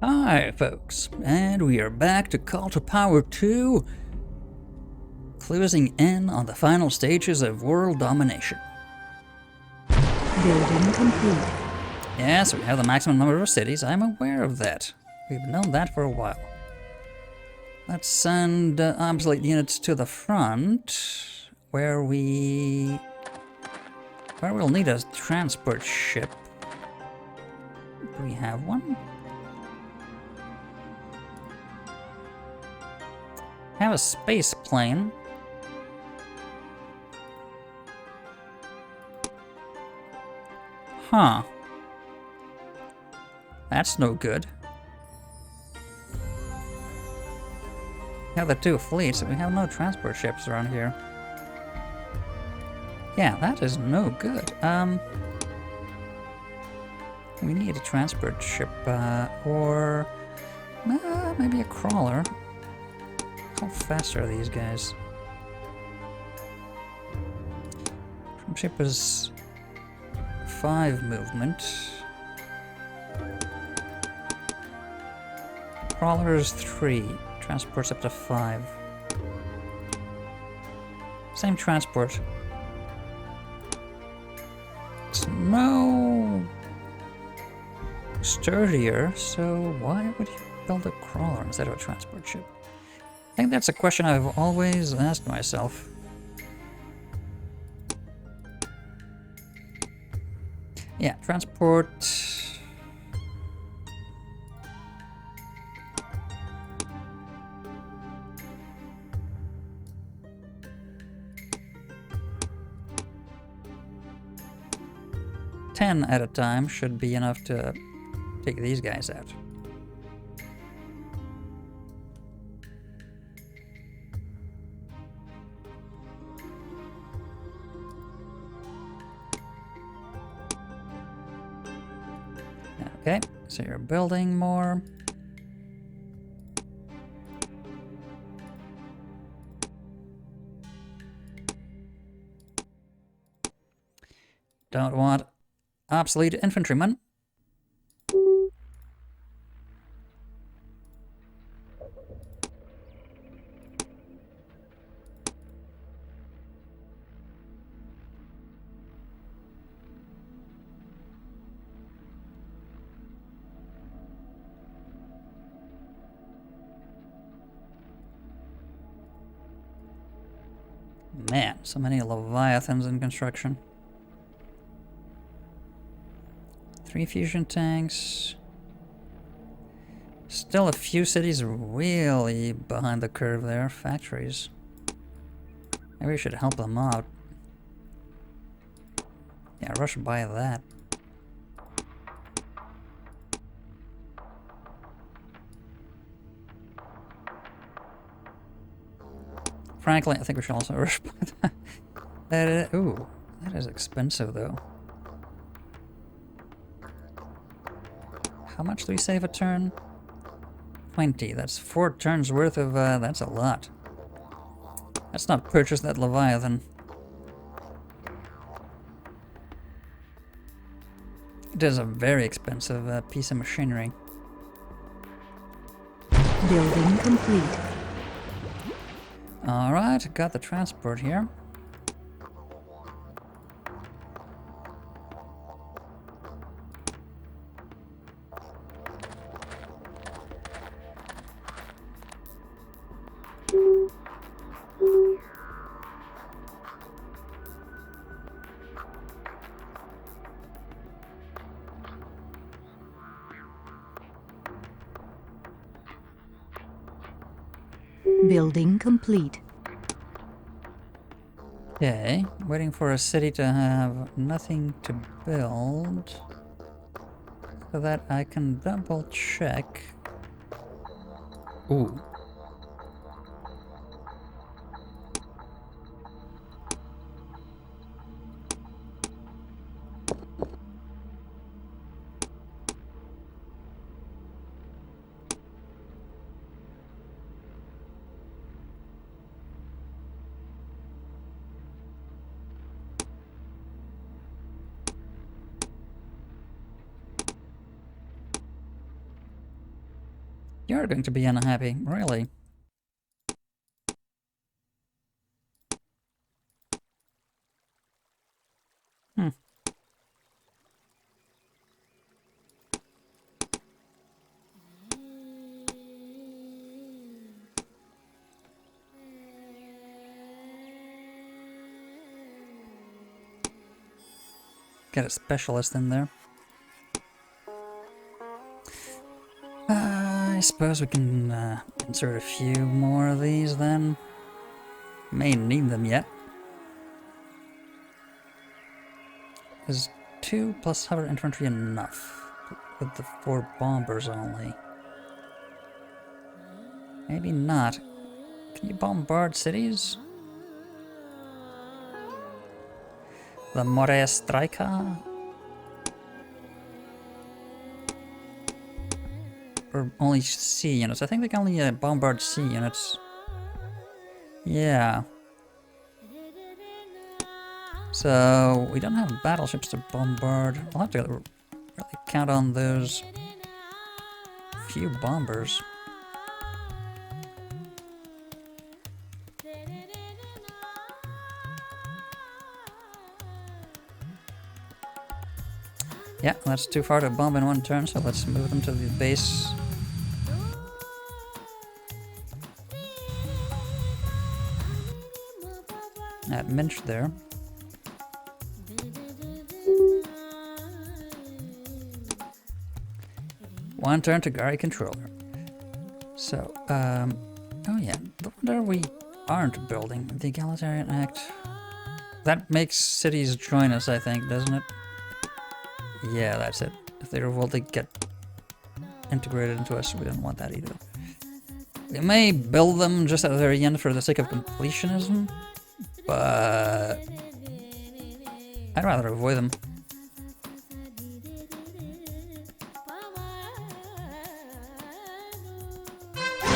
Hi, folks, and we are back to Call to Power 2, closing in on the final stages of world domination. Building complete. Yes, we have the maximum number of cities. I'm aware of that. We've known that for a while. Let's send obsolete units to the front, where we'll need a transport ship. Do we have one? Have a space plane. Huh. That's no good. We have the two fleets, but we have no transport ships around here. Yeah, that is no good. We need a transport ship, or maybe a crawler. How fast are these guys? Ship is 5 movement. Crawler is 3. Transport's up to 5. Same transport. It's no sturdier, so why would you build a crawler instead of a transport ship? I think that's a question I've always asked myself. Yeah, transport. Ten at a time should be enough to take these guys out. Okay, so you're building more. Don't want obsolete infantrymen. Man, so many Leviathans in construction. 3 fusion tanks. Still a few cities really behind the curve there. Factories. Maybe we should help them out. Yeah, rush by that. Frankly, I think we should also rush by that. Ooh, that is expensive though. How much do we save a turn? 20. That's 4 turns worth of, that's a lot. Let's not purchase that Leviathan. It is a very expensive piece of machinery. Building complete. Alright, got the transport here. Building complete. Okay, waiting for a city to have nothing to build so that I can double check. Ooh. You're going to be unhappy, really. Hmm. Get a specialist in there. I suppose we can insert a few more of these then. May need them yet. Is 2 plus hover infantry enough? With the 4 bombers only. Maybe not. Can you bombard cities? The More Strika? Or only C units? I think they can only bombard C units. Yeah. So, we don't have battleships to bombard. We'll have to really count on those few bombers. Yeah, that's too far to bomb in one turn, so let's move them to the base. At Minch there. One turn to Gary Controller. So, oh yeah, the wonder we aren't building the Egalitarian Act. That makes cities join us, I think, doesn't it? Yeah, that's it. If they revolt, they get integrated into us. We don't want that either. We may build them just at the very end for the sake of completionism, but I'd rather avoid them.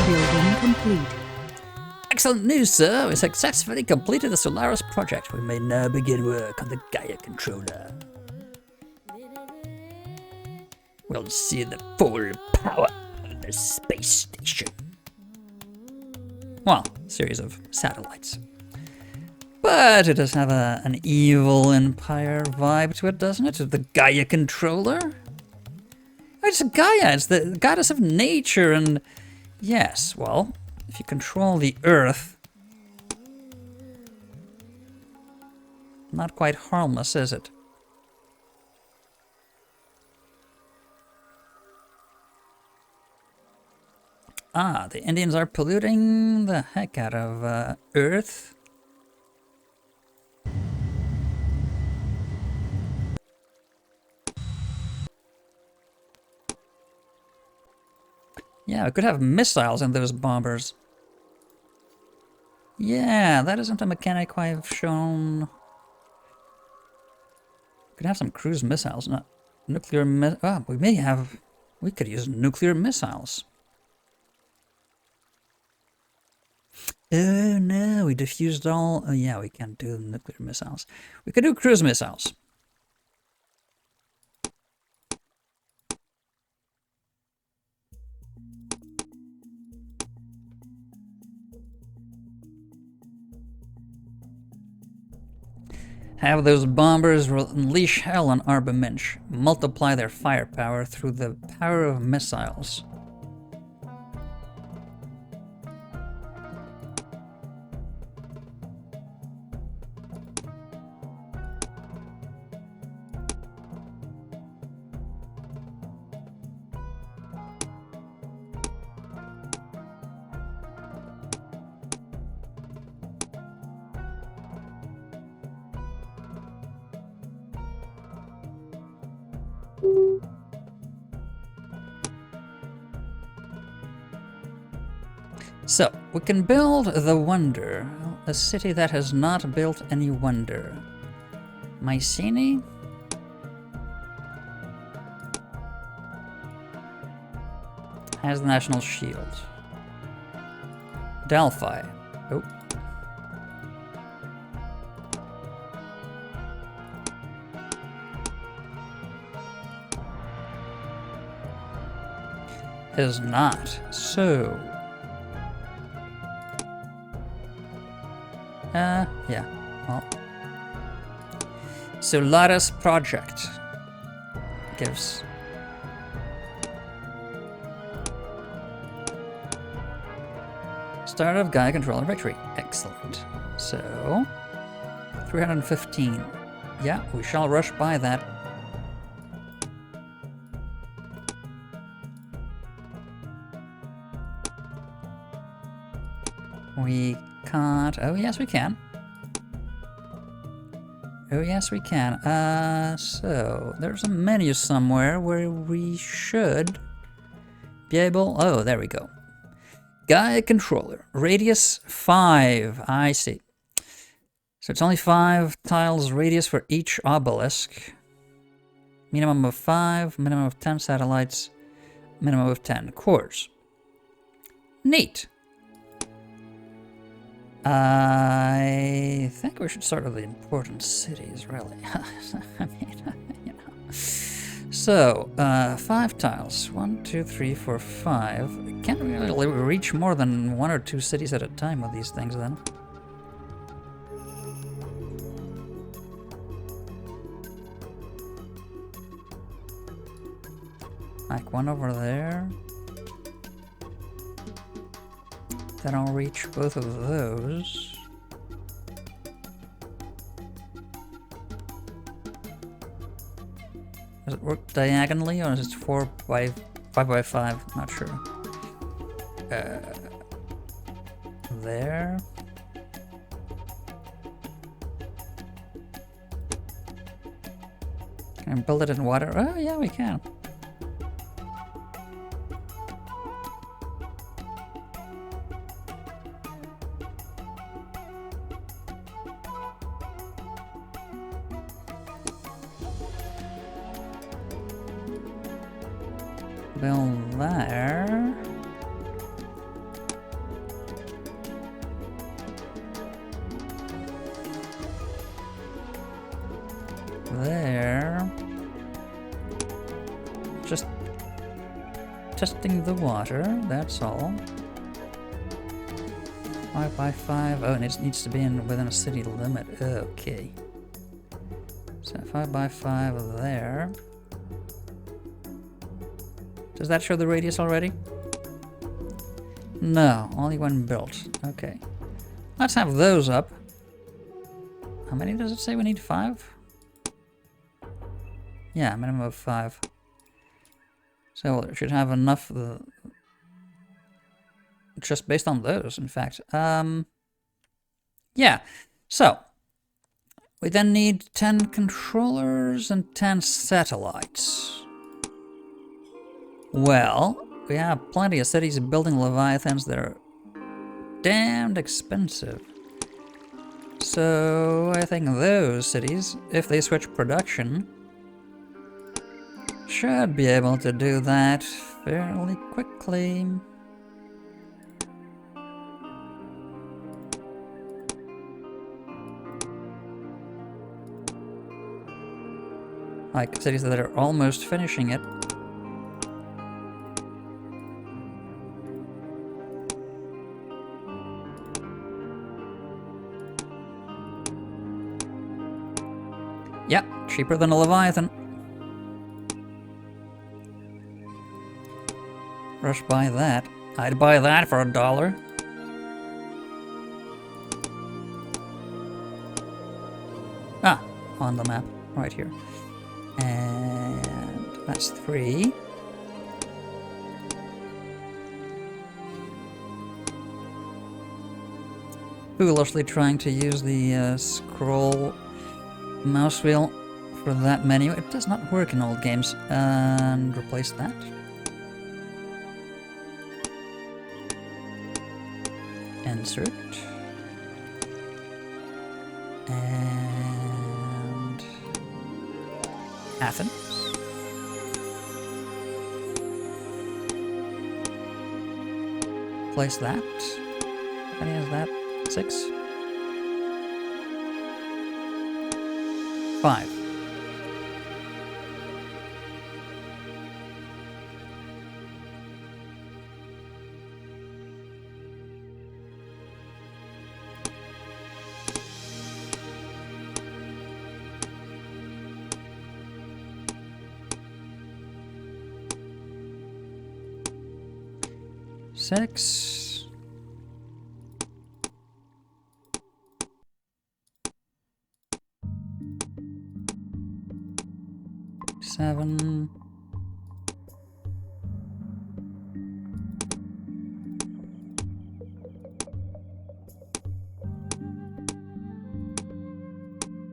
Building complete. Excellent news, sir! We successfully completed the Solaris project. We may now begin work on the Gaia controller. We'll see the full power of the space station. Well, series of satellites. But it does have an evil empire vibe to it, doesn't it? The Gaia controller? It's Gaia, it's the goddess of nature, and yes, well, if you control the Earth, not quite harmless, is it? Ah, the Indians are polluting the heck out of Earth. Yeah, we could have missiles in those bombers. Yeah, that isn't a mechanic I've shown. We could have some cruise missiles, not nuclear we could use nuclear missiles. Oh no, we diffused all. Oh yeah, we can't do nuclear missiles. We could do cruise missiles. Have those bombers unleash hell on Arba Minch. Multiply their firepower through the power of missiles. So, we can build the Wonder, a city that has not built any wonder. Mycenae? Has the national shield. Delphi. Oh. is not. So... yeah, well... Solaris project gives... Start of Gaia controller victory. Excellent. So... 315. Yeah, we shall rush by that. We can't... Oh, yes, we can. Oh, yes, we can. So... There's a menu somewhere where we should be able... Oh, there we go. Gaia controller. Radius 5. I see. So it's only 5 tiles radius for each obelisk. Minimum of 5, minimum of 10 satellites, minimum of 10 cores. Neat. I think we should start with the important cities, really. I mean, you know. So, 5 tiles. 1, 2, 3, 4, 5. Can't really reach more than 1 or 2 cities at a time with these things, then. Like one over there. Then I'll reach both of those. Does it work diagonally or is it 4 by 5 by 5? Not sure. There. Can I build it in water? Oh yeah, we can. Build there. There. Just testing the water, that's all. 5 by 5. Oh, and it needs to be within a city limit. Okay. So 5 by 5 there. Does that show the radius already? No, only one built. Okay. Let's have those up. How many does it say we need? 5? Yeah, minimum of 5. So it should have enough just based on those, in fact. Yeah. So we then need 10 controllers and 10 satellites. Well, we have plenty of cities building Leviathans that are damned expensive. So I think those cities, if they switch production, should be able to do that fairly quickly. Like cities that are almost finishing it. Yep, cheaper than a Leviathan. Rush buy that. I'd buy that for $1. Ah, on the map, right here. And that's 3. Foolishly trying to use the scroll mouse wheel for that menu. It does not work in old games. And replace that. Insert. And Athens. Place that. How many is that? 6? 5. 6. 7.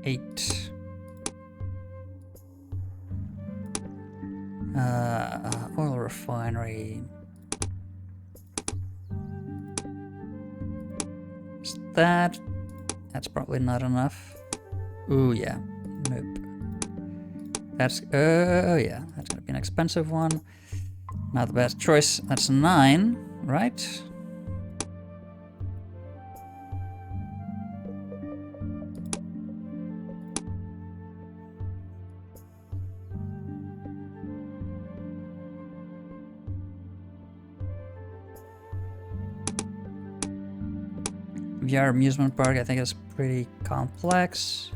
8. Oil refinery. Is that's probably not enough. Ooh, yeah. Nope. That's, oh yeah, that's gonna be an expensive one. Not the best choice. That's 9, right? VR amusement park, I think, is pretty complex.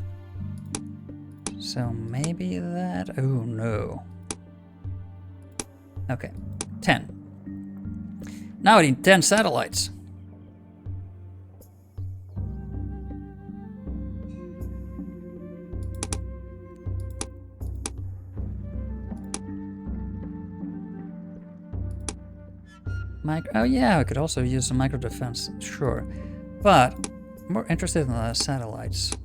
So maybe that. Oh no. Okay, 10. Now I need 10 satellites. Oh yeah, I could also use some micro defense, sure. But I'm more interested in the satellites.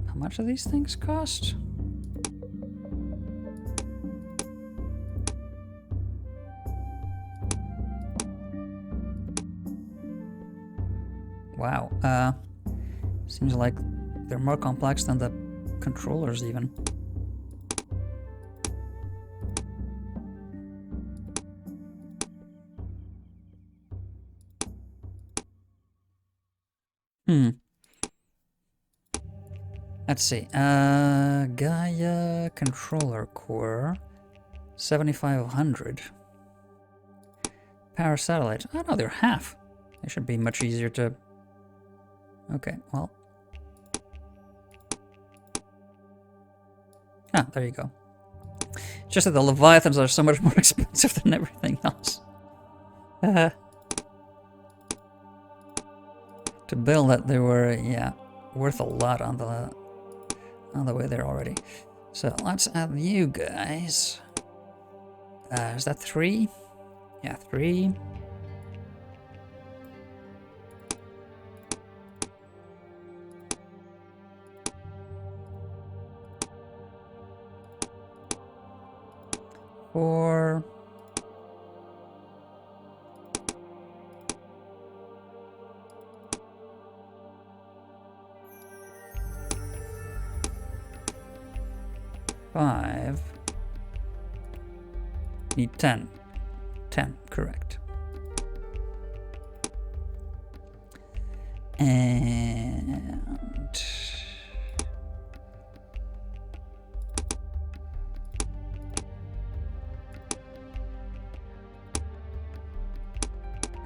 How much do these things cost? Wow, seems like they're more complex than the controllers even. Let's see. Gaia controller core, 7500. Power satellite. Oh no, they're half. They should be much easier to. Okay, well. Ah, there you go. Just that the Leviathans are so much more expensive than everything else. To build that, they were, yeah, worth a lot on the way there already. So let's add you guys. Is that 3? Yeah, 3. Four. 5. Need 10. 10, correct. And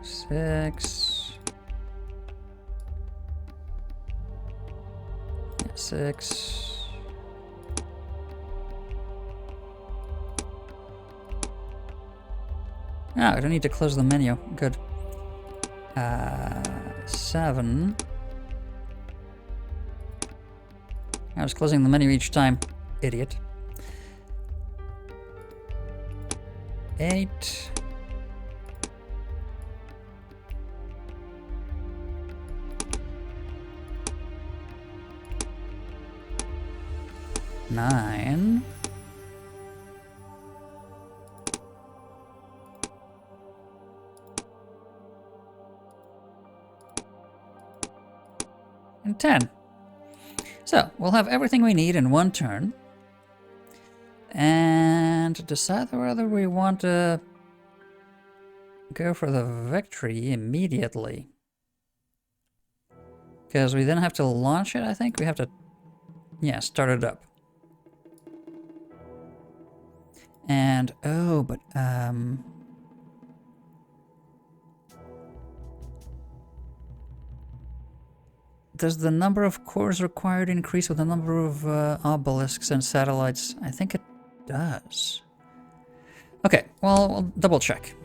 6. 6. Oh, I don't need to close the menu. Good. 7. I was closing the menu each time. Idiot. 8. 9. 10. So, we'll have everything we need in one turn. And decide whether we want to go for the victory immediately. Because we then have to launch it, I think. We have to, yeah, start it up. And, oh, but, does the number of cores required increase with the number of obelisks and satellites? I think it does. Okay, well, we'll double check.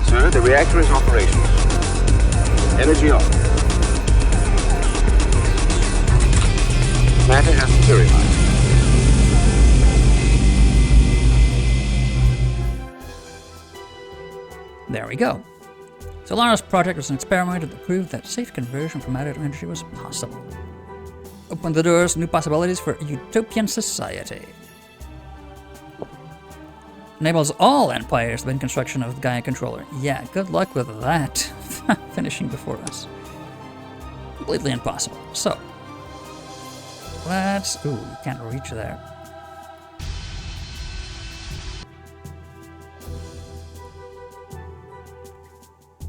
Sir, the reactor is operational. Energy off. Matter has purified. There we go. Solaris project was an experiment that proved that safe conversion from matter to energy was possible. Opened the doors to new possibilities for a utopian society. Enables all empires to begin construction of the Gaia controller. Yeah, good luck with that. Finishing before us. Completely impossible. So, let's... Ooh, you can't reach there.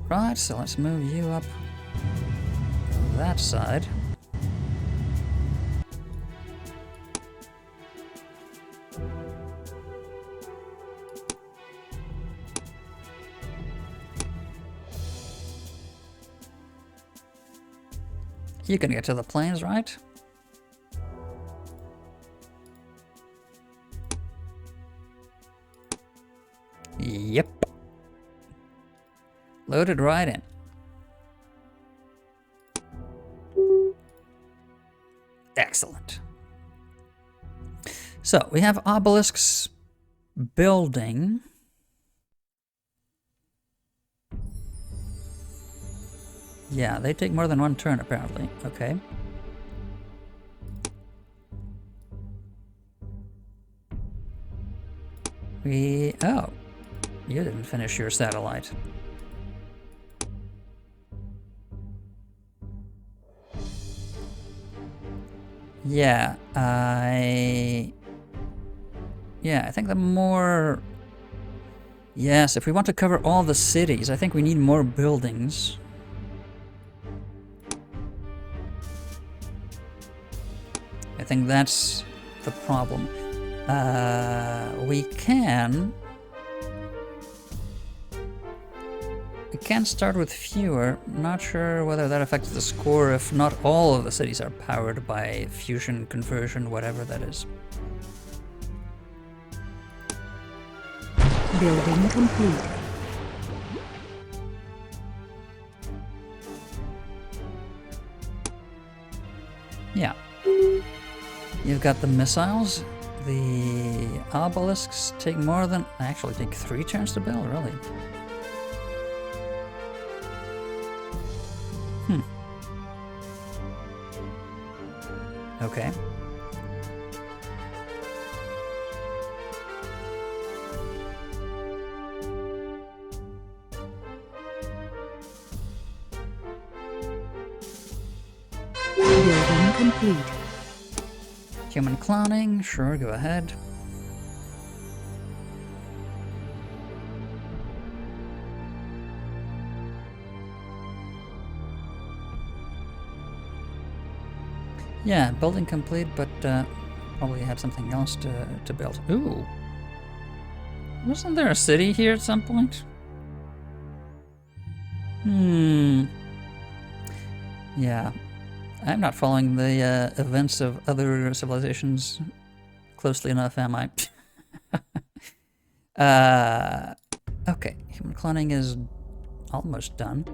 Right, so let's move you up that side. You can get to the planes, right? Yep. Loaded right in. Excellent. So, we have obelisks building. Yeah, they take more than one turn, apparently. Okay. Oh. You didn't finish your satellite. Yeah, I think the more... Yes, if we want to cover all the cities, I think we need more buildings. I think that's the problem. We can start with fewer. Not sure whether that affects the score if not all of the cities are powered by fusion, conversion, whatever that is. Building complete. Yeah. You've got the missiles. The obelisks take more than... Actually, take 3 turns to build, really. Okay. Building complete. Human cloning, sure, go ahead. Yeah, building complete, but probably had something else to build. Ooh. Wasn't there a city here at some point? Yeah. I'm not following the events of other civilizations closely enough, am I? Okay, human cloning is almost done.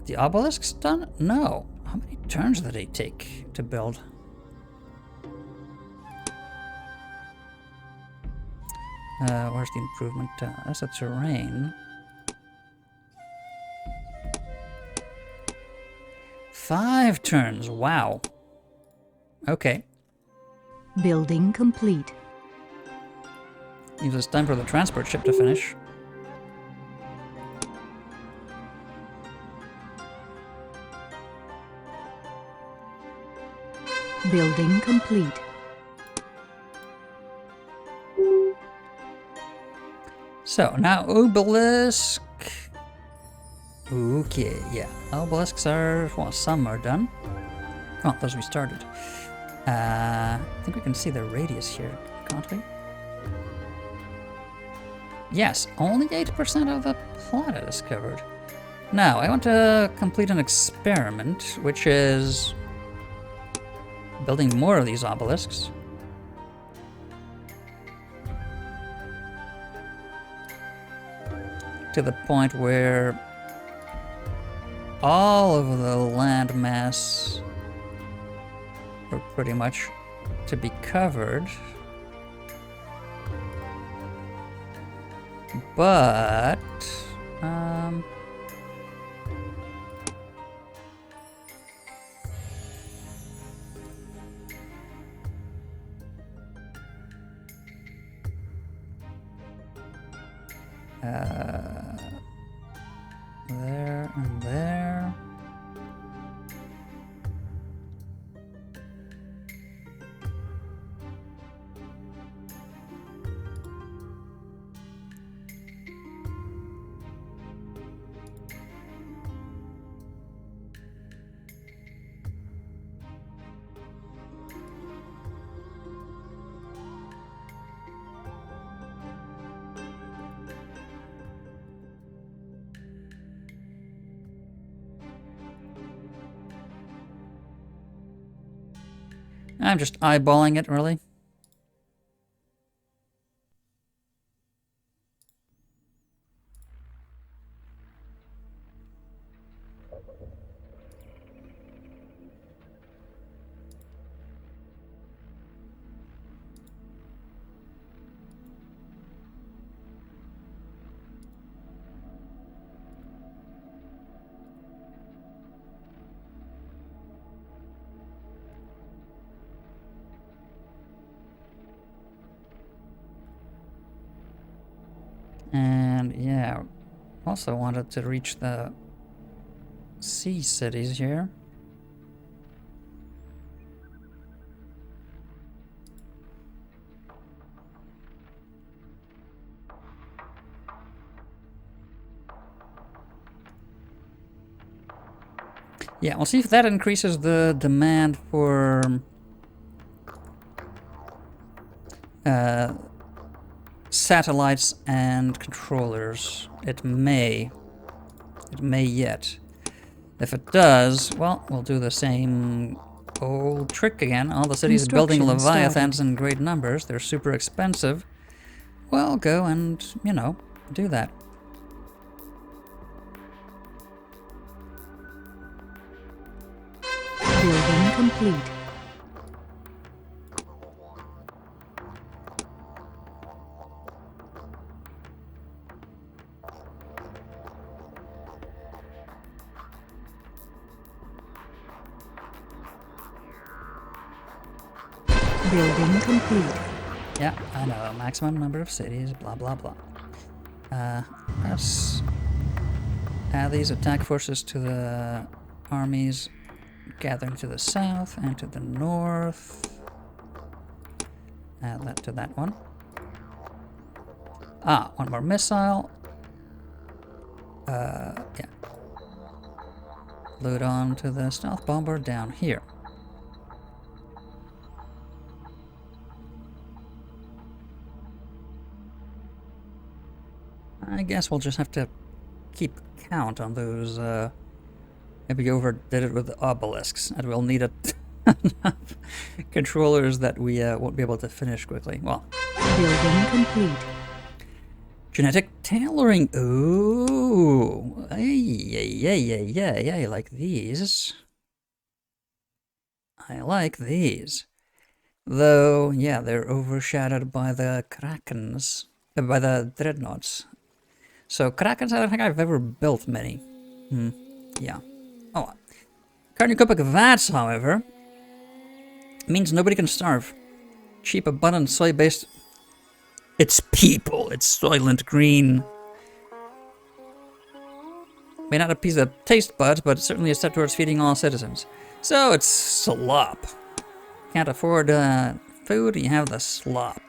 The obelisk's done? No. How many turns did they take to build? Where's the improvement? That's a terrain. 5 turns, wow. Okay. Building complete. Leaves us time for the transport ship to finish. Building complete. So, now obelisk. Okay, yeah. Obelisks are, well, some are done. Oh, those we started. I think we can see the radius here, can't we? Yes, only 8% of the planet is covered. Now, I want to complete an experiment, which is building more of these obelisks. To the point where all of the land mass are pretty much to be covered. But, there and there. I'm just eyeballing it, really. And yeah, also wanted to reach the sea cities here. Yeah, we'll see if that increases the demand for satellites and controllers. It may yet. If it does, well, we'll do the same old trick again. All the cities building Construction Leviathans in great numbers. They're super expensive. Well, go and, you know, do that. Building complete. Building complete. Yeah, I know. Maximum number of cities, blah, blah, blah. Let's add these attack forces to the armies gathering to the south and to the north. Add that to that one. Ah, one more missile. Yeah. Load on to the stealth bomber down here. I guess we'll just have to keep count on those, maybe overdid it with the obelisks, and we'll need enough controllers that we won't be able to finish quickly. Well, Building complete. genetic tailoring. Ooh, yeah, I like these. I like these. Though, yeah, they're overshadowed by the Krakens, by the Dreadnoughts. So Krakens, I don't think I've ever built many. Yeah. Oh, cornucopic vats, however, means nobody can starve. Cheap, abundant, soy-based. It's people. It's Soylent Green. May not appease the taste buds, but certainly a step towards feeding all citizens. So it's slop. Can't afford food, you have the slop.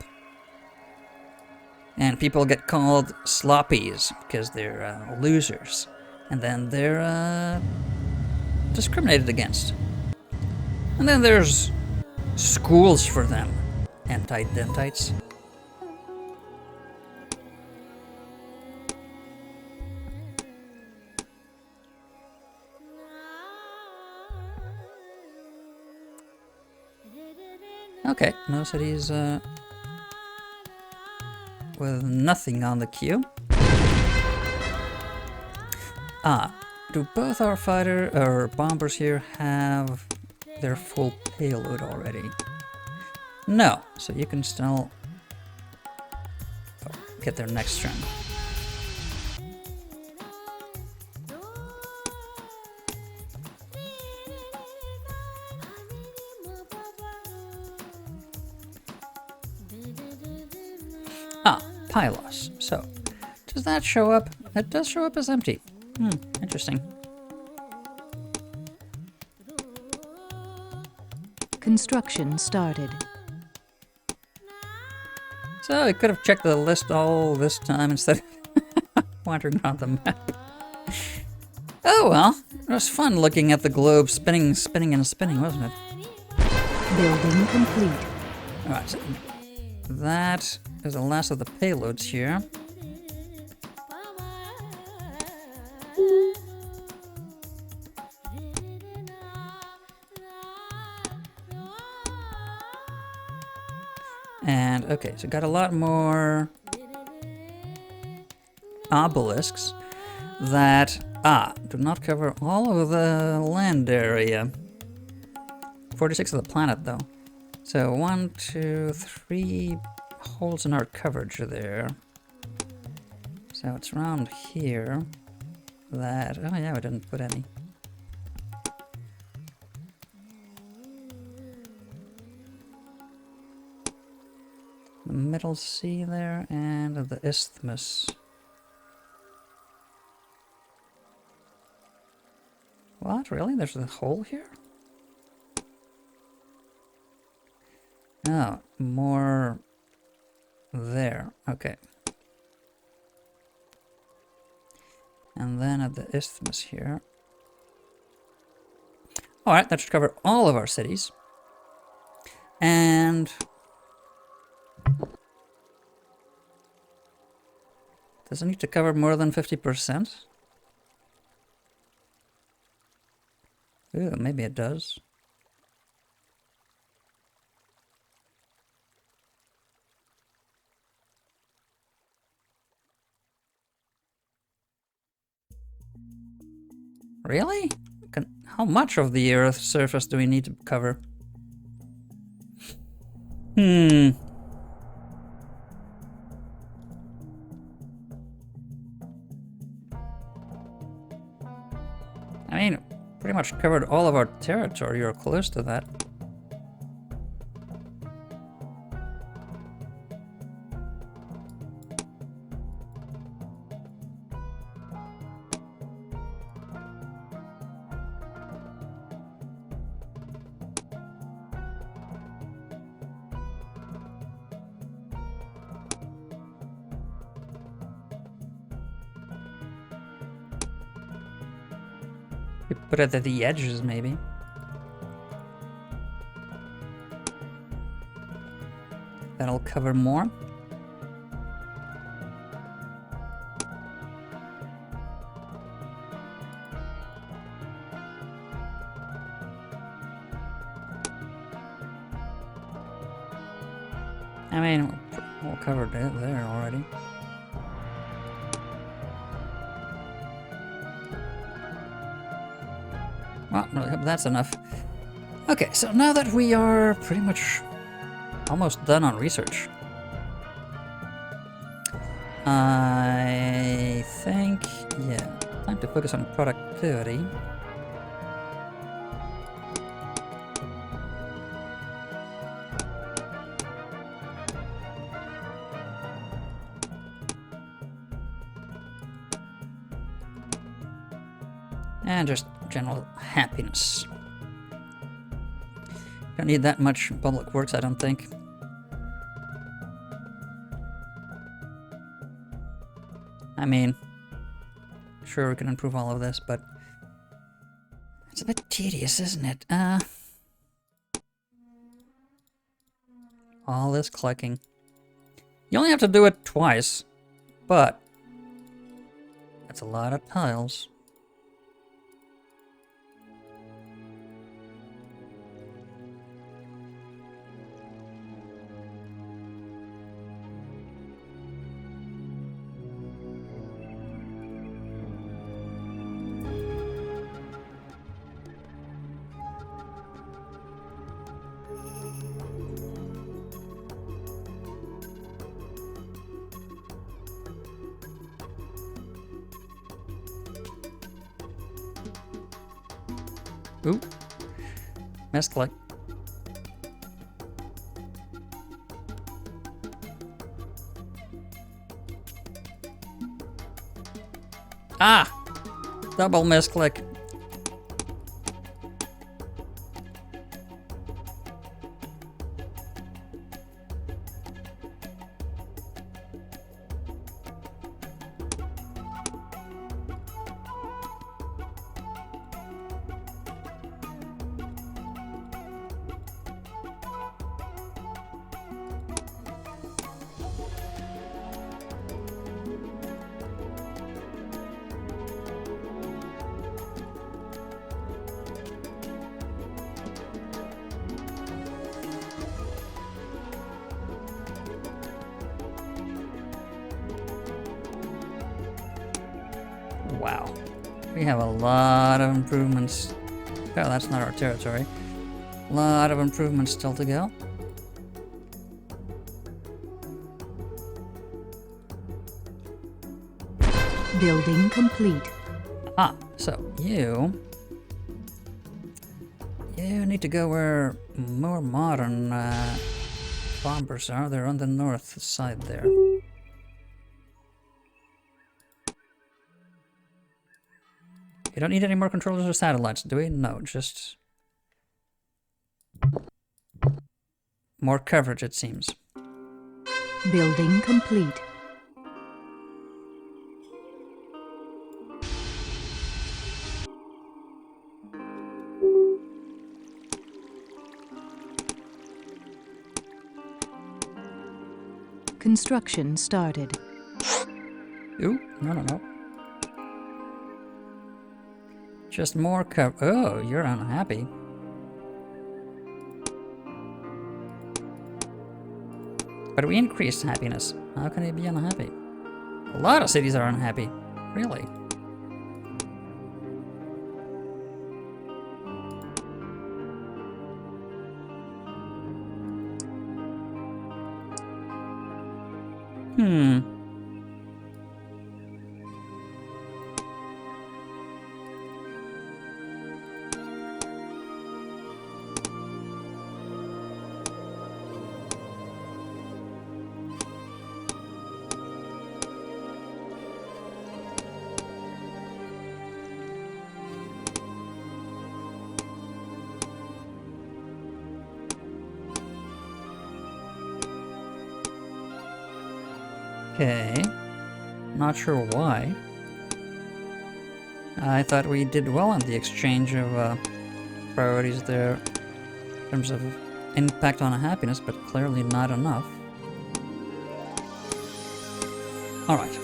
And people get called sloppies because they're losers. And then they're discriminated against. And then there's schools for them. Anti-dentites. Okay, no cities with nothing on the queue. Ah, do both our fighter or bombers here have their full payload already? No, so you can still get there next turn. Ah, Pylos. So, does that show up? It does show up as empty. Interesting. Construction started. So, I could have checked the list all this time instead of wandering around the map. Oh well, it was fun looking at the globe spinning, spinning, and spinning, wasn't it? Building complete. Alright, so that is the last of the payloads here. And, okay, so got a lot more obelisks that, do not cover all of the land area. 46 of the planet, though. So 1, 2, 3 holes in our coverage there. So it's around here that... Oh yeah, we didn't put any. The middle sea there and the isthmus. What? Really? There's a hole here? Oh, more there. Okay. And then at the isthmus here. Alright, that should cover all of our cities. And... does it need to cover more than 50%? Ooh, maybe it does. Really? How much of the Earth's surface do we need to cover? I mean, pretty much covered all of our territory or close to that. We put it at the edges, maybe. That'll cover more. I mean, we'll cover it there already. Well, really hope that's enough. Okay, so now that we are pretty much almost done on research, I think, yeah, time to focus on productivity. And just general happiness. Don't need that much public works, I don't think. I mean, sure we can improve all of this, but it's a bit tedious, isn't it? All this clicking. You only have to do it twice, but that's a lot of tiles. Ooh. Misclick. Ah! Double misclick. Wow. We have a lot of improvements. Oh, that's not our territory. A lot of improvements still to go. Building complete. Ah, so you need to go where more modern bombers are. They're on the north side there. You don't need any more controllers or satellites, do we? No, just more coverage, it seems. Building complete. Construction started. Ooh, no. Just more cover. Oh, you're unhappy. But we increased happiness. How can you be unhappy? A lot of cities are unhappy. Really. Okay. Not sure why. I thought we did well on the exchange of priorities there in terms of impact on happiness, but clearly not enough. Alright.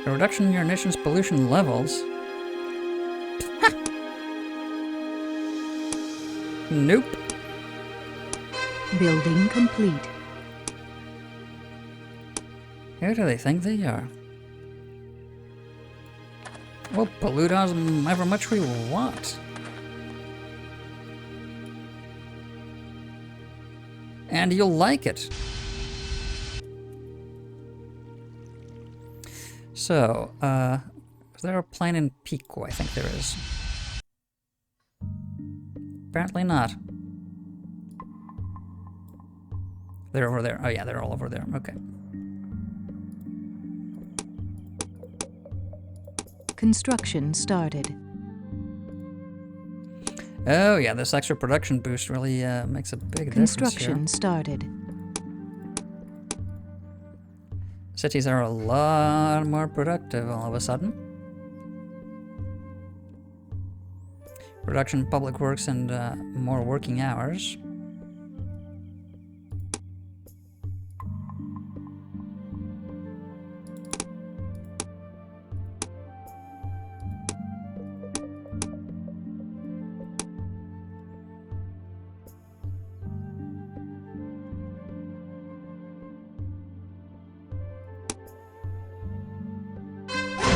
A reduction in your nation's pollution levels. Nope. Building complete. Who do they think they are? We'll pollute us however much we want. And you'll like it. So, is there a plane in Pico? I think there is. Apparently not. They're over there. Oh yeah, they're all over there. Okay. Construction started. Oh yeah, this extra production boost really makes a big Construction difference here. started. Cities are a lot more productive all of a sudden. Production, public works, and more working hours.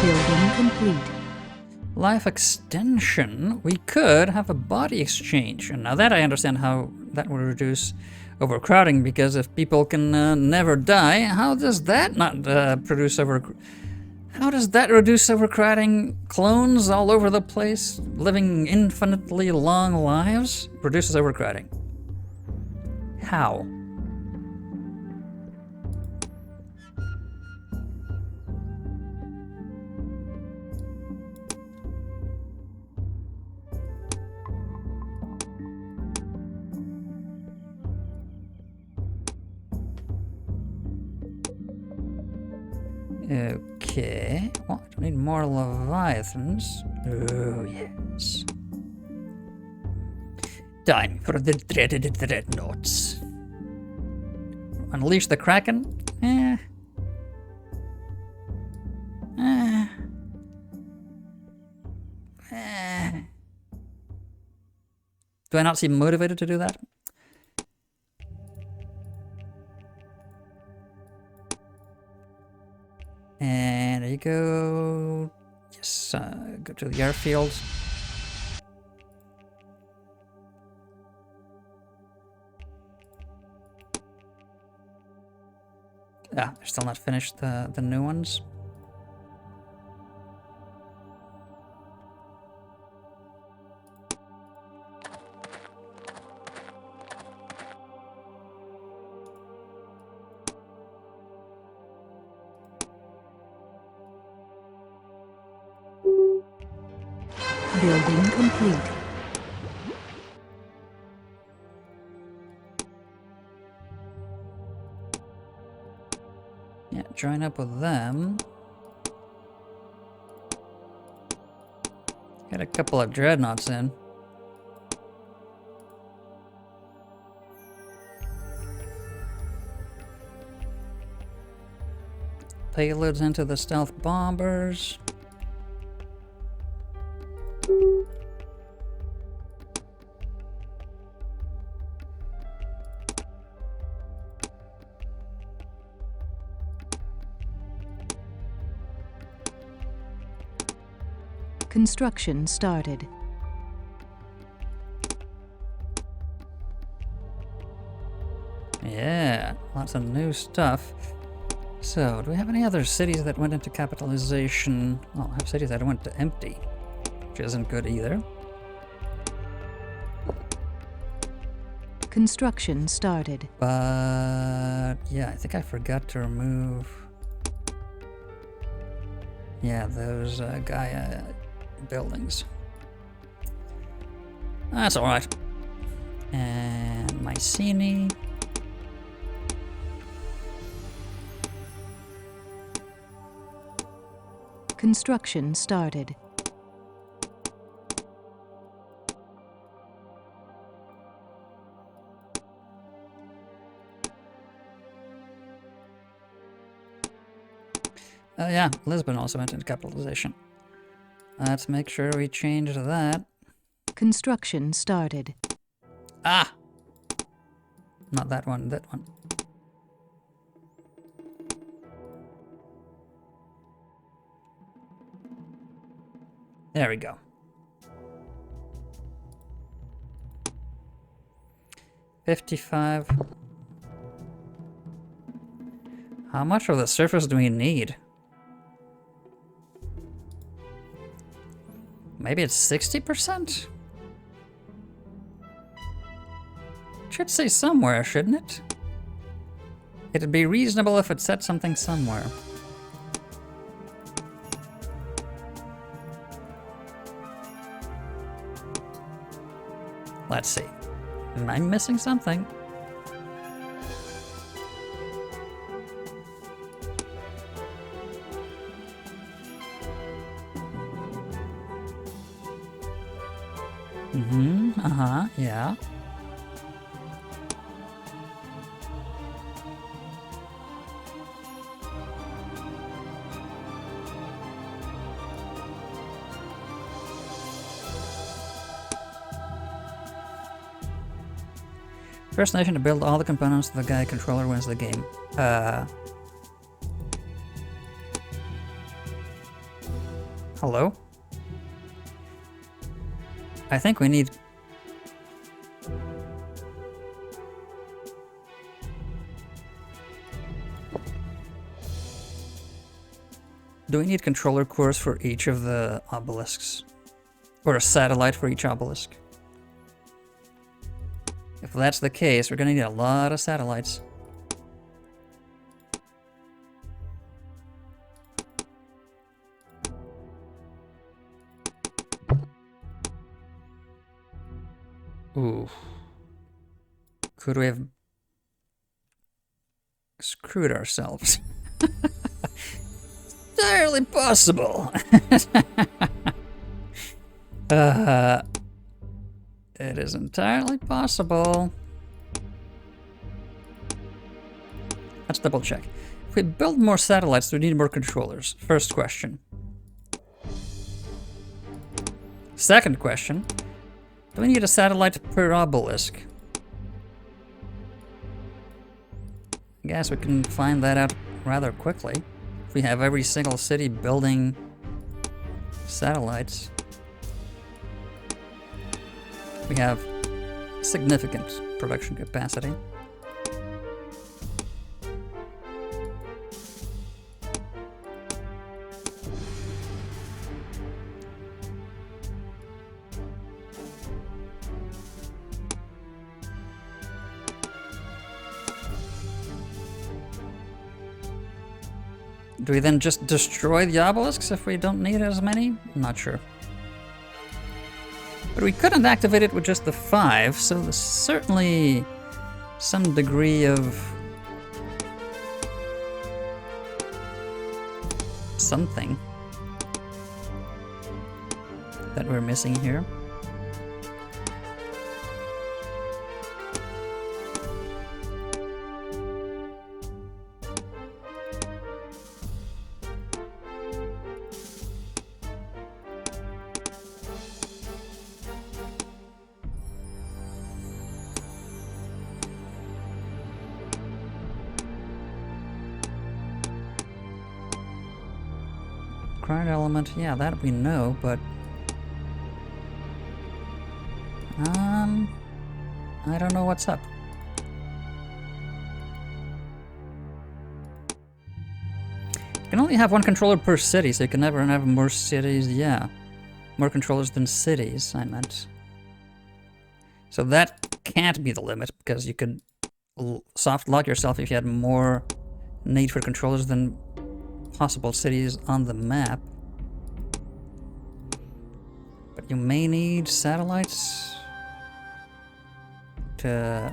Building complete. Life extension. We could have a body exchange. And now that I understand how that would reduce overcrowding, because if people can never die, how does that not produce How does that reduce overcrowding? Clones all over the place, living infinitely long lives? Reduces overcrowding. How? Okay. Well, I don't need more Leviathans. Oh, yes. Time for the dreaded dreadnoughts. Unleash the Kraken? Do I not seem motivated to do that? And there you go. Yes, go to the airfield. Ah, they're still not finished the new ones. Building complete. Yeah, join up with them. Get a couple of dreadnoughts in. Payloads into the stealth bombers. Construction started. Yeah, lots of new stuff. So, do we have any other cities that went into capitalization? Well, I have cities that went to empty, which isn't good either. Construction started. But yeah, I think I forgot to remove. Yeah, those Gaia buildings. That's all right. And Mycenae. Construction started. Yeah, Lisbon also went into capitalization. Let's make sure we change that. Construction started. Ah! Not that one, that one. There we go. $55. How much of the surface do we need? Maybe it's 60%? Should say somewhere, shouldn't it? It'd be reasonable if it said something somewhere. Let's see. Am I missing something? Yeah. First nation to build all the components of the Gaia controller wins the game. Hello? I think we need... Do we need controller cores for each of the obelisks? Or a satellite for each obelisk? If that's the case, we're gonna need a lot of satellites. Ooh. Could we have screwed ourselves? Entirely possible. It is entirely possible. Let's double check. If we build more satellites, do we need more controllers? First question. Second question. Do we need a satellite per obelisk? I guess we can find that out rather quickly. If we have every single city building satellites, we have significant production capacity. Do we then just destroy the obelisks if we don't need as many? I'm not sure. But we couldn't activate it with just the 5, so there's certainly some degree of something that we're missing here. Crowd element, yeah, that we know, but I don't know what's up. You can only have one controller per city, so you can never have more cities. Yeah, more controllers than cities, I meant. So that can't be the limit, because you could soft lock yourself if you had more need for controllers than possible cities on the map. But you may need satellites to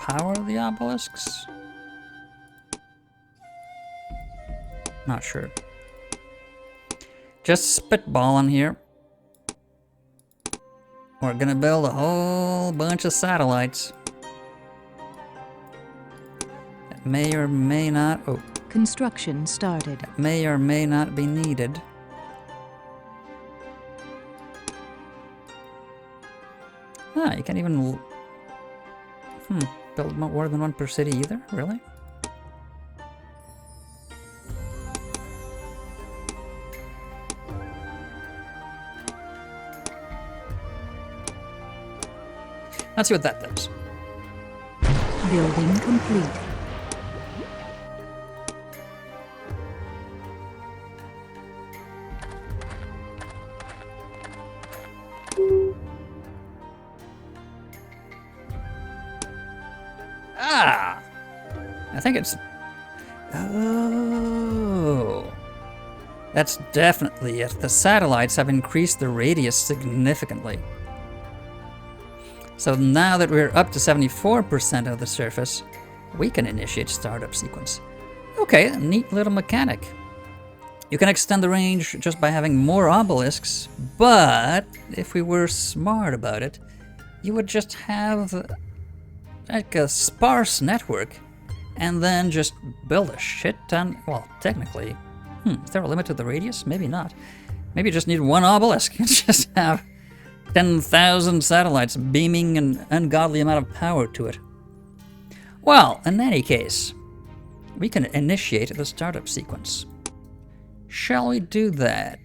power the obelisks? Not sure. Just spitballing here. We're gonna build a whole bunch of satellites. That may or may not... Oh. Construction started. That may or may not be needed. Ah, you can't even... build more than one per city either? Really? Let's see what that does. Building complete. Ah! I think it's... Oh! That's definitely it. The satellites have increased the radius significantly. So now that we're up to 74% of the surface, we can initiate startup sequence. Okay, a neat little mechanic. You can extend the range just by having more obelisks, but if we were smart about it, you would just have like a sparse network and then just build a shit ton. Well, technically, is there a limit to the radius? Maybe not. Maybe you just need one obelisk and just have 10,000 satellites beaming an ungodly amount of power to it. Well, in any case, we can initiate the startup sequence. Shall we do that?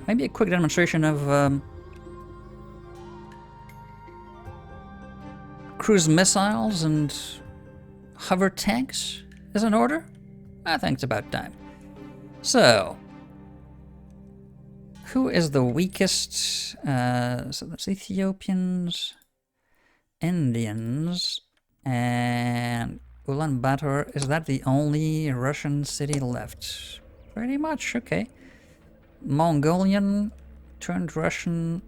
Maybe a quick demonstration of cruise missiles and hover tanks is in order? I think it's about time. So, who is the weakest? So that's Ethiopians, Indians, and Ulaanbaatar. Is that the only Russian city left? Pretty much, okay. Mongolian turned Russian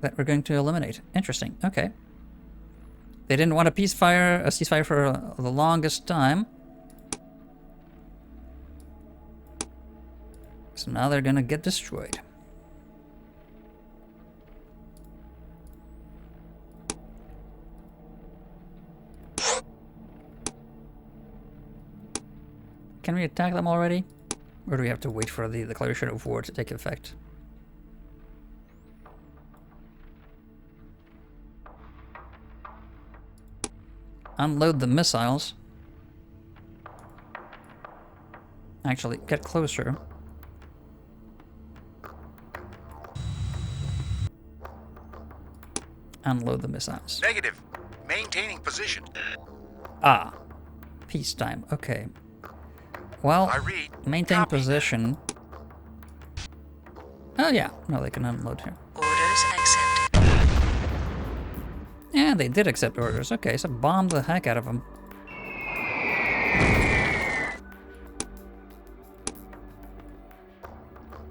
that we're going to eliminate. Interesting, okay. They didn't want a ceasefire for the longest time. So now they're gonna get destroyed. Can we attack them already? Or do we have to wait for the declaration of war to take effect? Unload the missiles. Actually, get closer. Unload the missiles. Negative. Maintaining position. Ah. Peacetime. Okay. Well, I read. maintain Copy. position. Oh yeah. No, they can unload here. Orders accepted. Yeah, they did accept orders. Okay, so bomb the heck out of them.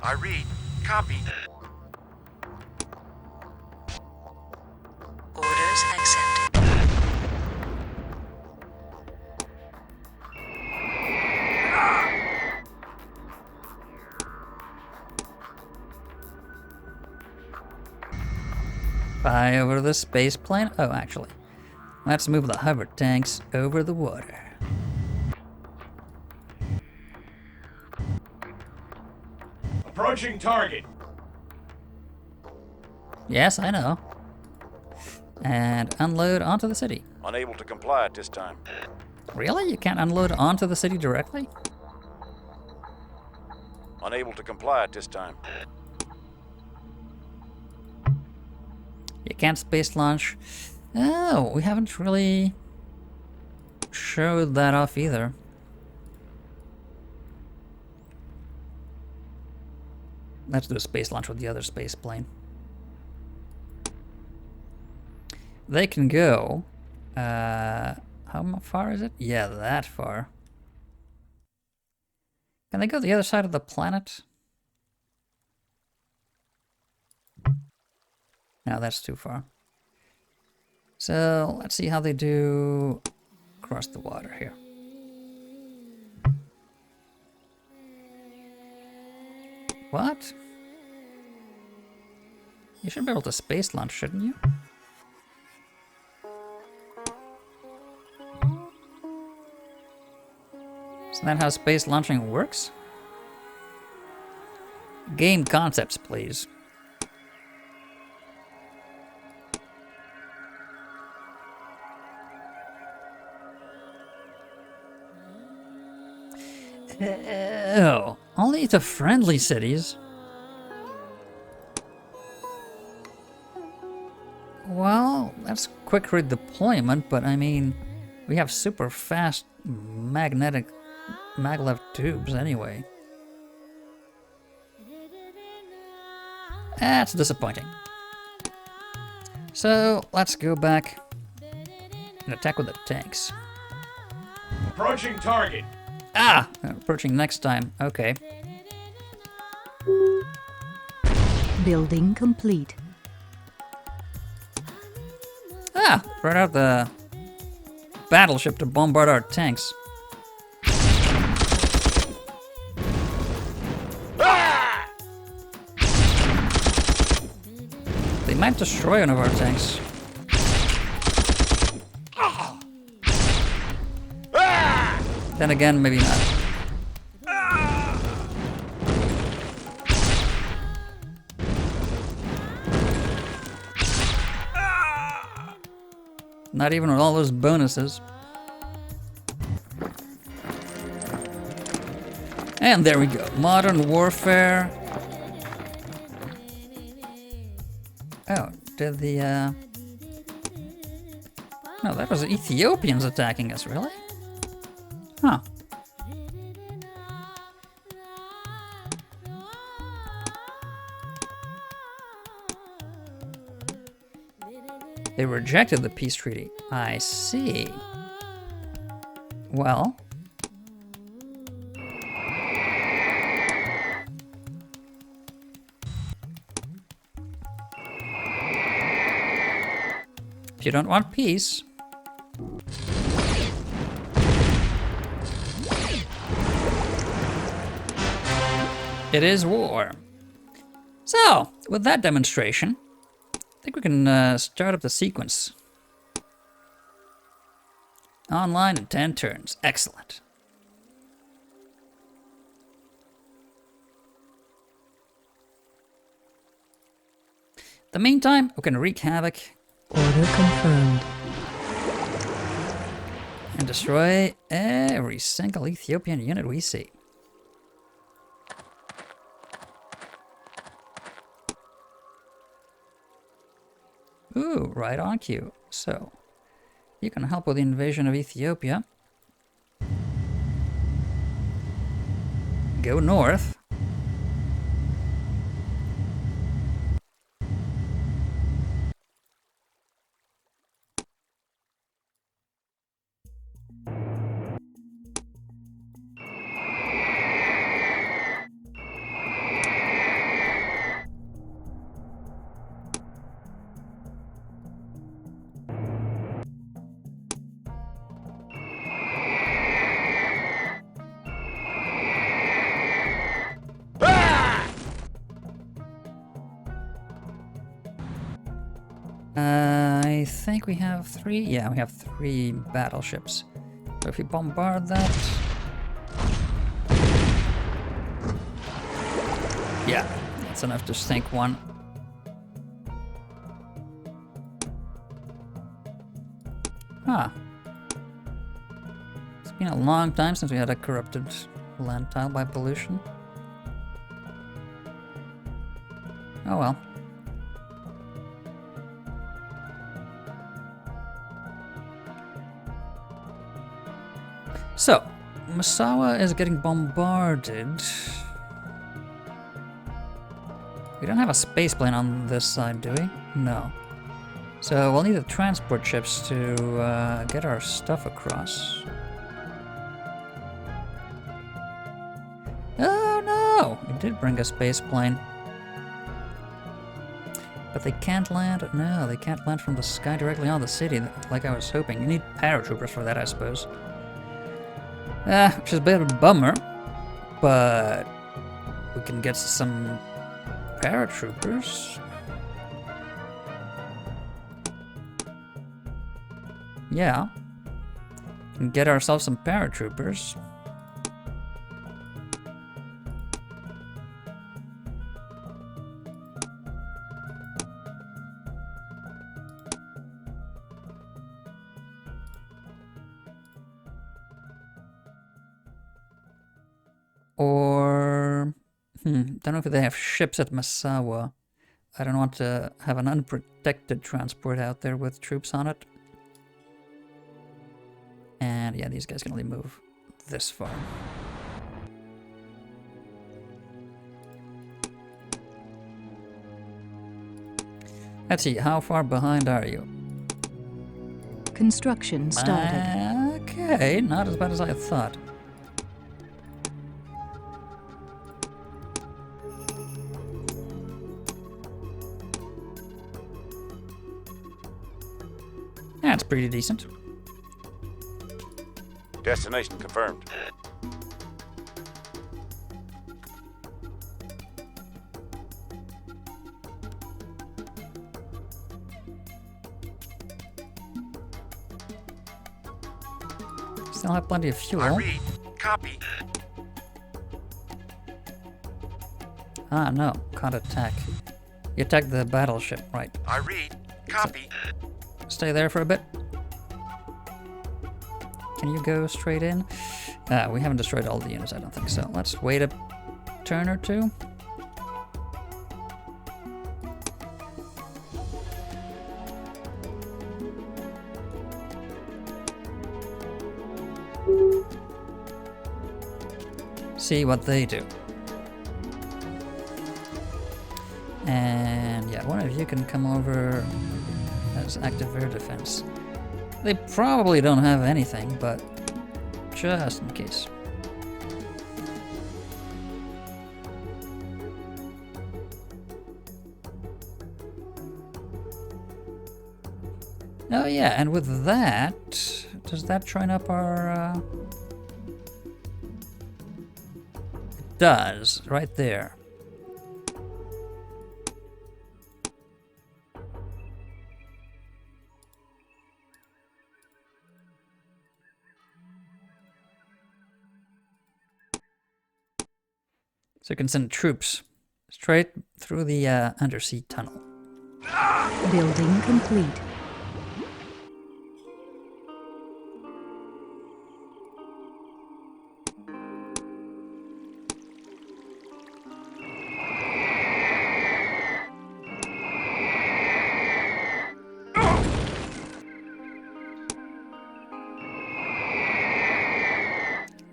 I read. Copy. Orders accepted. Fly over the space plane. Oh, actually. Let's move the hover tanks over the water. Approaching target. Yes, I know. And unload onto the city. Unable to comply at this time. Really? You can't unload onto the city directly? Unable to comply at this time. You can't space launch. Oh, we haven't really showed that off either. Let's do a space launch with the other space plane. They can go. How far is it? Yeah, that far. Can they go the other side of the planet? No, that's too far. So let's see how they do across the water here. What? You should be able to space launch, shouldn't you? Isn't that how space launching works? Game concepts, please. Oh, only to friendly cities. Well, that's quick redeployment, but I mean, we have super fast magnetic maglev tubes anyway. That's disappointing. So let's go back and attack with the tanks. Approaching target. Ah! Approaching next time. Okay. Building complete. Ah! Brought out the battleship to bombard our tanks. They might destroy one of our tanks. Then again, maybe not. Not even with all those bonuses. And there we go. Modern warfare. Oh, did the, No, that was the Ethiopians attacking us, really? Huh. They rejected the peace treaty. I see. Well... if you don't want peace... it is war. So, with that demonstration, I think we can start up the sequence. Online in 10 turns. Excellent. In the meantime, we can wreak havoc Order confirmed. and destroy every single Ethiopian unit we see. Ooh, right on cue. So, you can help with the invasion of Ethiopia. Go north. I think we have 3. Yeah, we have 3 battleships. So if we bombard that... yeah, that's enough to sink one. Ah. It's been a long time since we had a corrupted land tile by pollution. Oh well. So, Massawa is getting bombarded. We don't have a space plane on this side, do we? No. So we'll need the transport ships to get our stuff across. Oh no! We did bring a space plane. But they can't land... no, they can't land from the sky directly on the city like I was hoping. You need paratroopers for that, I suppose. Which is a bit of a bummer, but we can get some paratroopers. Yeah. And get ourselves some paratroopers. Or... don't know if they have ships at Massawa. I don't want to have an unprotected transport out there with troops on it. And yeah, these guys can only move this far. Let's see, how far behind are you? Construction started. Okay, not as bad as I thought. That's pretty decent. Destination confirmed. Still have plenty of fuel. I read. Copy. Ah, no, can't attack. You attacked the battleship, right. I read. Copy. Stay there for a bit. Can you go straight in? We haven't destroyed all the units, I don't think so. Let's wait a turn or two. See what they do. And yeah, one of you can come over as active air defense. They probably don't have anything, but just in case. Oh yeah, and with that, does that join up our... It does, right there. So you can send troops straight through the undersea tunnel. Building complete.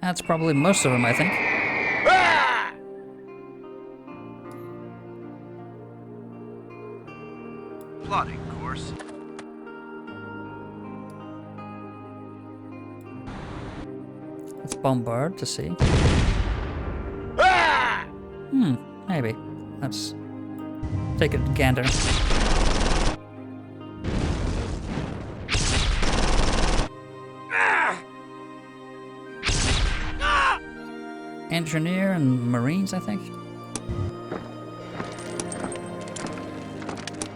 That's probably most of them, I think. Plotting course. Let's bombard to see. Maybe. Let's take a gander. Engineer and Marines, I think.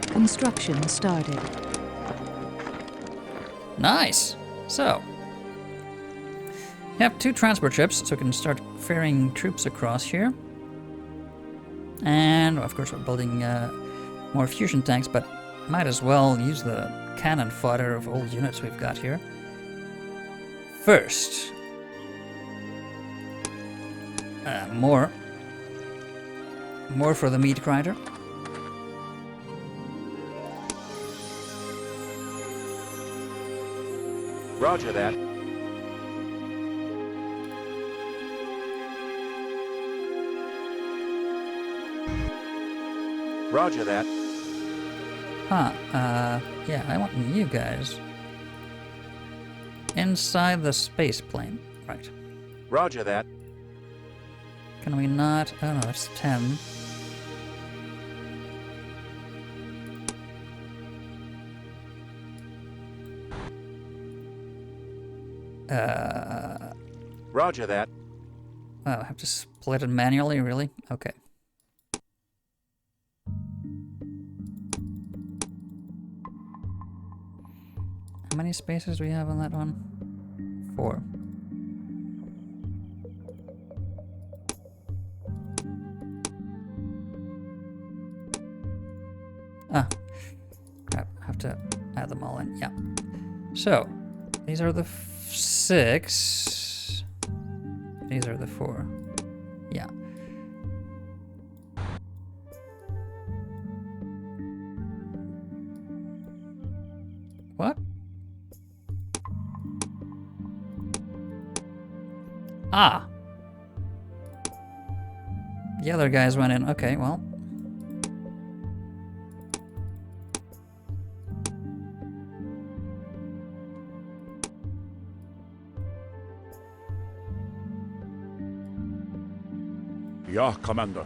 Construction started. Nice! So, we have 2 transport ships, so we can start ferrying troops across here. And, of course, we're building more fusion tanks, but might as well use the cannon fodder of old units we've got here. First, more for the meat grinder. Roger that. Roger that. Yeah, I want you guys inside the space plane. Right. Roger that. Can we not? Oh no, it's 10. Roger that. Oh, I have to split it manually, really? Okay. How many spaces do we have on that one? 4. Ah, crap, I have to add them all in, yeah. So, these are the 6. These are the 4. Yeah. What? Ah! The other guys went in. Okay, well. Yeah, Commander.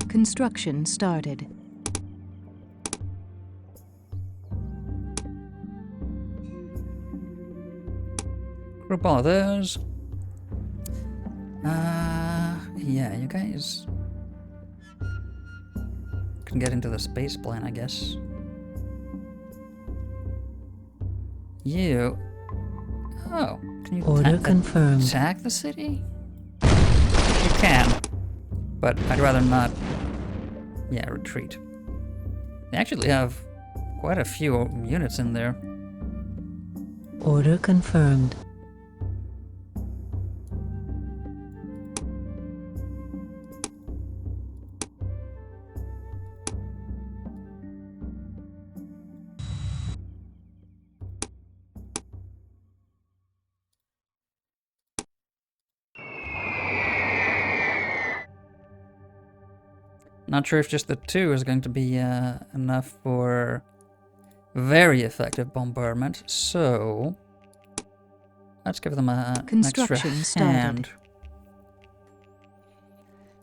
Construction started. Group all of those. Yeah, you guys can get into the space plane, I guess. You. Oh, can you Order confirmed. attack the city? You can, but I'd rather not. Yeah, retreat. They actually have quite a few units in there. Order confirmed. Not sure if just the 2 is going to be enough for very effective bombardment, so let's give them an extra Construction started. hand.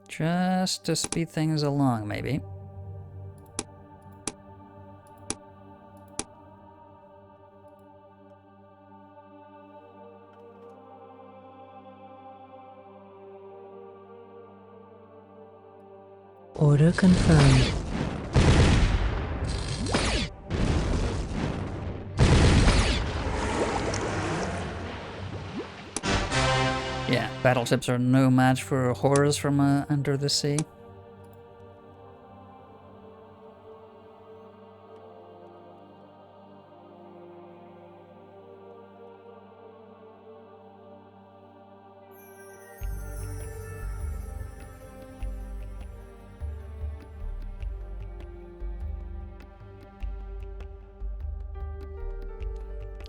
Just to speed things along, maybe. Order confirmed. Yeah, battleships are no match for horrors from under the sea.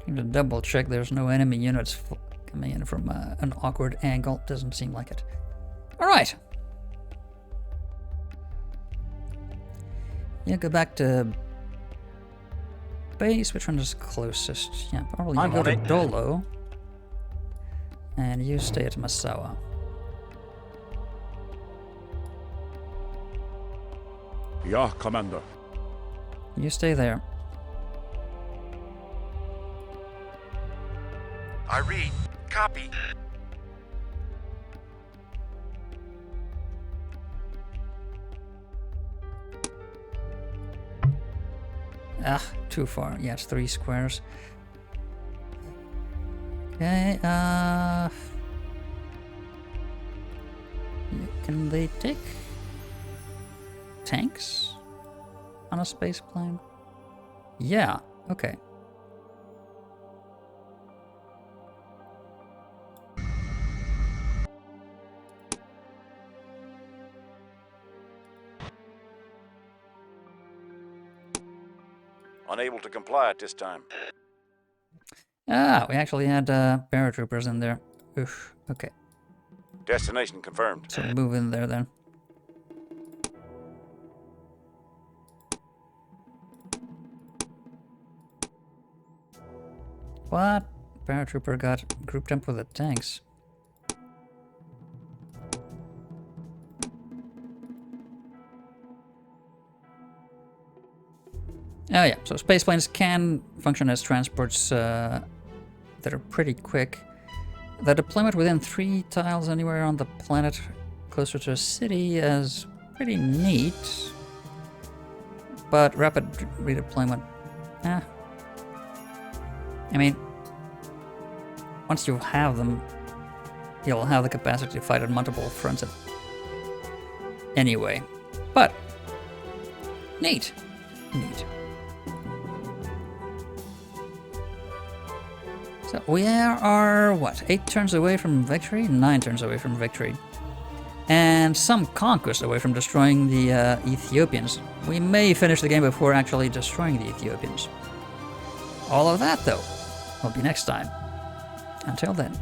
Need to double check there's no enemy units coming in from an awkward angle. Doesn't seem like it. Alright. Yeah, go back to base. Which one is closest? Yeah, probably you I'm go on to it. Dolo. And you stay at Masawa. Yeah, Commander. You stay there. I read. Copy. Ah, too far. Yeah, it's 3 squares. Okay, can they take tanks on a space plane? Yeah, okay. Unable to comply at this time. Ah, we actually had paratroopers in there. Oof, okay. Destination confirmed. So move in there then. What? Paratrooper got grouped up with the tanks. Oh yeah, so space planes can function as transports that are pretty quick. The deployment within 3 tiles anywhere on the planet closer to a city is pretty neat. But rapid redeployment, I mean, once you have them, you'll have the capacity to fight on multiple fronts anyway. But, neat. Neat. So we are, what, 8 turns away from victory? 9 turns away from victory. And some conquest away from destroying the Ethiopians. We may finish the game before actually destroying the Ethiopians. All of that, though, will be next time. Until then.